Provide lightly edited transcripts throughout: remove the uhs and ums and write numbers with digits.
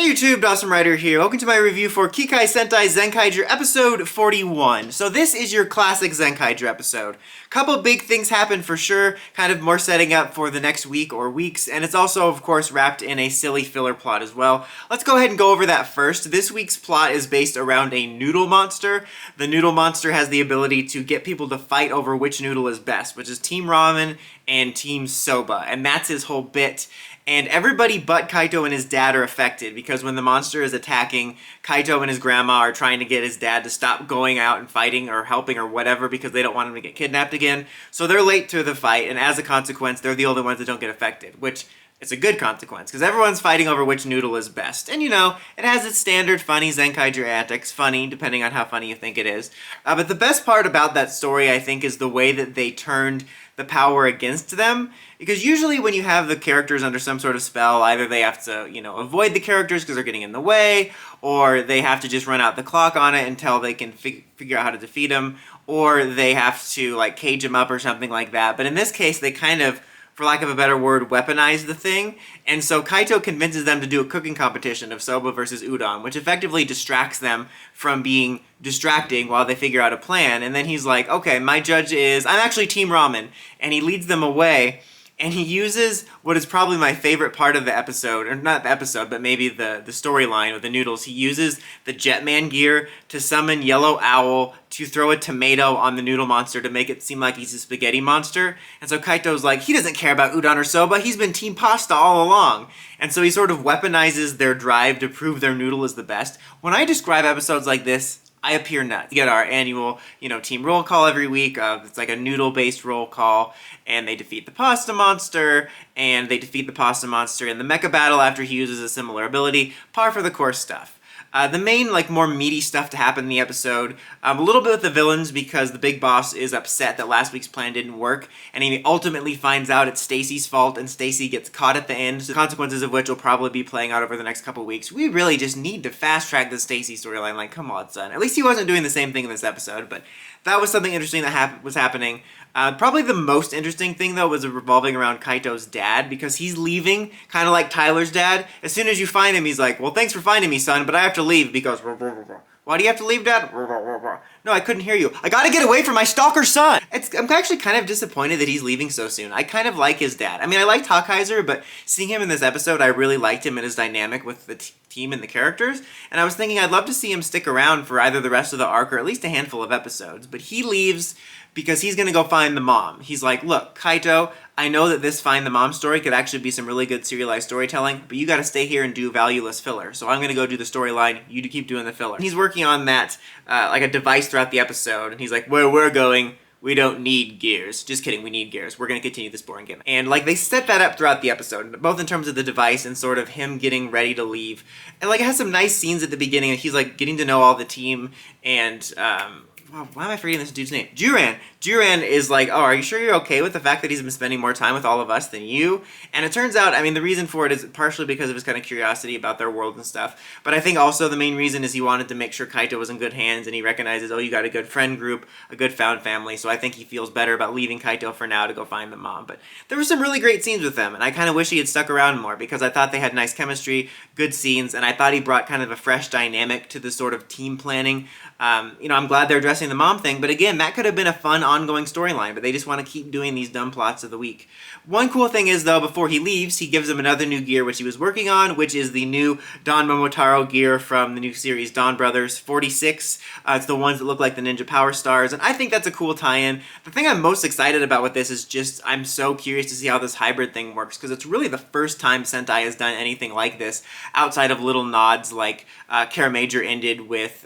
Hey YouTube, Dawson Rider here. Welcome to my review for Kikai Sentai Zenkaiger episode 41. So this is your classic Zenkaiger episode. Couple big things happen for sure, kind of more setting up for the next week or weeks, and it's also, of course, wrapped in a silly filler plot as well. Let's go ahead and go over that first. This week's plot is based around a noodle monster. The noodle monster has the ability to get people to fight over which noodle is best, which is Team Ramen and Team Soba, and that's his whole bit. And everybody but Kaito and his dad are affected because when the monster is attacking, Kaito and his grandma are trying to get his dad to stop going out and fighting or helping or whatever because they don't want him to get kidnapped again. So they're late to the fight, and as a consequence, they're the only ones that don't get affected, which is a good consequence because everyone's fighting over which noodle is best. And you know, it has its standard funny Zenkaiger antics, funny depending on how funny you think it is. But the best part about that story, I think, is the way that they turned the power against them. Because usually when you have the characters under some sort of spell, either they have to, avoid the characters because they're getting in the way, or they have to just run out the clock on it until they can figure out how to defeat them, or they have to, cage them up or something like that. But in this case, they kind of, for lack of a better word, weaponize the thing. And so Kaito convinces them to do a cooking competition of soba versus udon, which effectively distracts them from being distracting while they figure out a plan. And then he's like, okay, my judge is, I'm actually Team Ramen. And he leads them away. And he uses what is probably my favorite part of the episode, or not the episode, but maybe the storyline with the noodles. He uses the Jetman gear to summon Yellow Owl to throw a tomato on the noodle monster to make it seem like he's a spaghetti monster. And so Kaito's like, he doesn't care about udon or soba, he's been Team Pasta all along. And so he sort of weaponizes their drive to prove their noodle is the best. When I describe episodes like this, I appear nuts. We get our annual, team roll call every week. It's like a noodle-based roll call, and they defeat the pasta monster, and they defeat the pasta monster in the mecha battle after he uses a similar ability. Par for the course stuff. The main, more meaty stuff to happen in the episode, a little bit with the villains because the big boss is upset that last week's plan didn't work, and he ultimately finds out it's Stacy's fault, and Stacy gets caught at the end, the consequences of which will probably be playing out over the next couple weeks. We really just need to fast-track the Stacy storyline, come on, son. At least he wasn't doing the same thing in this episode, but that was something interesting that was happening. Probably the most interesting thing, though, was revolving around Kaito's dad, because he's leaving, kind of like Tyler's dad. As soon as you find him, he's like, well, thanks for finding me, son, but I have to leave, because... Why do you have to leave, Dad? No, I couldn't hear you. I gotta get away from my stalker son! I'm actually kind of disappointed that he's leaving so soon. I kind of like his dad. I mean, I liked Hawkeiser, but seeing him in this episode, I really liked him and his dynamic with the team and the characters. And I was thinking I'd love to see him stick around for either the rest of the arc or at least a handful of episodes. But he leaves because he's gonna go find the mom. He's like, look, Kaito, I know that this Find the Mom story could actually be some really good serialized storytelling, but you gotta stay here and do valueless filler. So I'm gonna go do the storyline, you keep doing the filler. He's working on that, like a device throughout the episode, and he's like, where we're going, we don't need gears. Just kidding, we need gears. We're gonna continue this boring gimmick. And they set that up throughout the episode, both in terms of the device and sort of him getting ready to leave. And it has some nice scenes at the beginning, and he's getting to know all the team, and why am I forgetting this dude's name? Juran. Juran is like, oh, are you sure you're okay with the fact that he's been spending more time with all of us than you? And it turns out, I mean, the reason for it is partially because of his kind of curiosity about their world and stuff. But I think also the main reason is he wanted to make sure Kaito was in good hands, and he recognizes, oh, you got a good friend group, a good found family, so I think he feels better about leaving Kaito for now to go find the mom. But there were some really great scenes with them, and I kind of wish he had stuck around more because I thought they had nice chemistry, good scenes, and I thought he brought kind of a fresh dynamic to the sort of team planning. I'm glad they're addressing the mom thing, but again, that could have been a fun ongoing storyline, but they just want to keep doing these dumb plots of the week. One cool thing is, though, before he leaves, he gives them another new gear which he was working on, which is the new Taro gear from the new series Donbrothers 46. It's the ones that look like the Ninja Power Stars, and I think that's a cool tie-in. The thing I'm most excited about with this is just I'm so curious to see how this hybrid thing works, because it's really the first time Sentai has done anything like this, outside of little nods like Kara Major ended with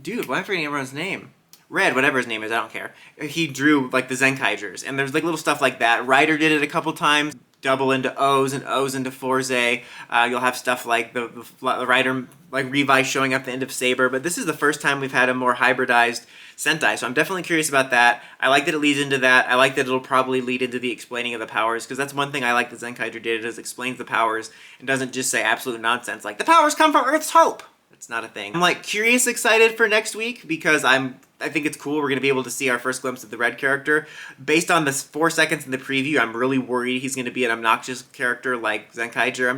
dude, why am I forgetting everyone's name? Red, whatever his name is, I don't care. He drew, the Zenkaigers, and there's, little stuff like that. Ryder did it a couple times, double into O's and O's into Forze. You'll have stuff like the Ryder, Revi showing up at the end of Saber, but this is the first time we've had a more hybridized Sentai, so I'm definitely curious about that. I like that it leads into that. I like that it'll probably lead into the explaining of the powers, because that's one thing I like that Zenkaiger did, is explains the powers and doesn't just say absolute nonsense, like, the powers come from Earth's hope! It's not a thing. I'm curious excited for next week because I think it's cool. We're going to be able to see our first glimpse of the Red character. Based on the 4 seconds in the preview, I'm really worried he's going to be an obnoxious character like Zenkaiger.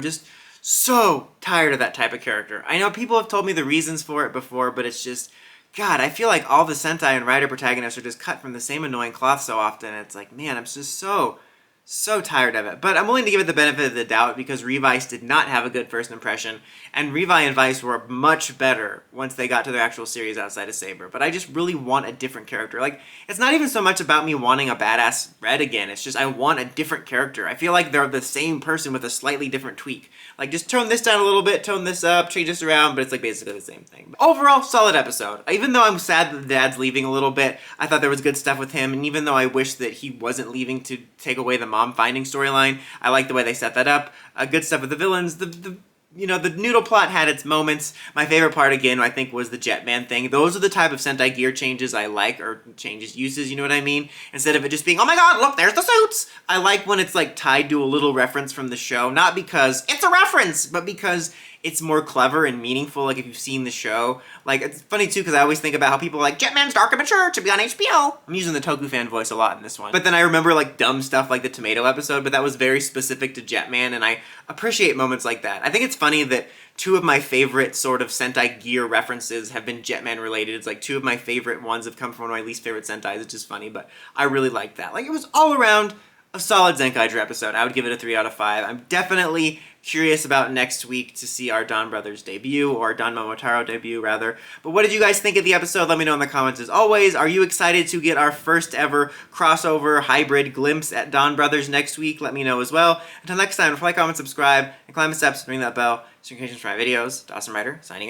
so tired of that type of character. I know people have told me the reasons for it before, but it's just, God, I feel like all the Sentai and Rider protagonists are just cut from the same annoying cloth so often. It's like, man, I'm just so tired of it. But I'm willing to give it the benefit of the doubt because Revice did not have a good first impression, and Revi and Vice were much better once they got to their actual series outside of Saber. But I just really want a different character. Like, it's not even so much about me wanting a badass Red again. It's just I want a different character. I feel like they're the same person with a slightly different tweak. Like, just tone this down a little bit, tone this up, change this around, but it's like basically the same thing. But overall, solid episode. Even though I'm sad that the dad's leaving a little bit, I thought there was good stuff with him, and even though I wish that he wasn't leaving to take away the mom finding storyline, I like the way they set that up. Good stuff with the villains. The Noodle plot had its moments. My favorite part, again, I think, was the Jetman thing. Those are the type of Sentai gear changes I like, or changes, uses, you know what I mean? Instead of it just being, oh my god, look, there's the suits! I like when it's, like, tied to a little reference from the show. Not because it's a reference, but because it's more clever and meaningful, like, if you've seen the show. Like, it's funny, too, because I always think about how people are like, Jetman's dark and mature, should be on HBO. I'm using the Toku fan voice a lot in this one. But then I remember, like, dumb stuff like the Tomato episode, but that was very specific to Jetman, and I appreciate moments like that. I think it's funny that two of my favorite sort of Sentai gear references have been Jetman related. It's like two of my favorite ones have come from one of my least favorite Sentais. It's just funny, but I really like that. Like, it was all around a solid Zenkaiger episode. I would give it a 3 out of 5. I'm definitely curious about next week to see our Donbrothers debut, or Don Momo Taro debut, rather. But what did you guys think of the episode? Let me know in the comments as always. Are you excited to get our first ever crossover hybrid glimpse at Donbrothers next week? Let me know as well. Until next time, like, comment, subscribe, and climb the steps, ring that bell, so you can catch my videos. Awesome Writer, signing out.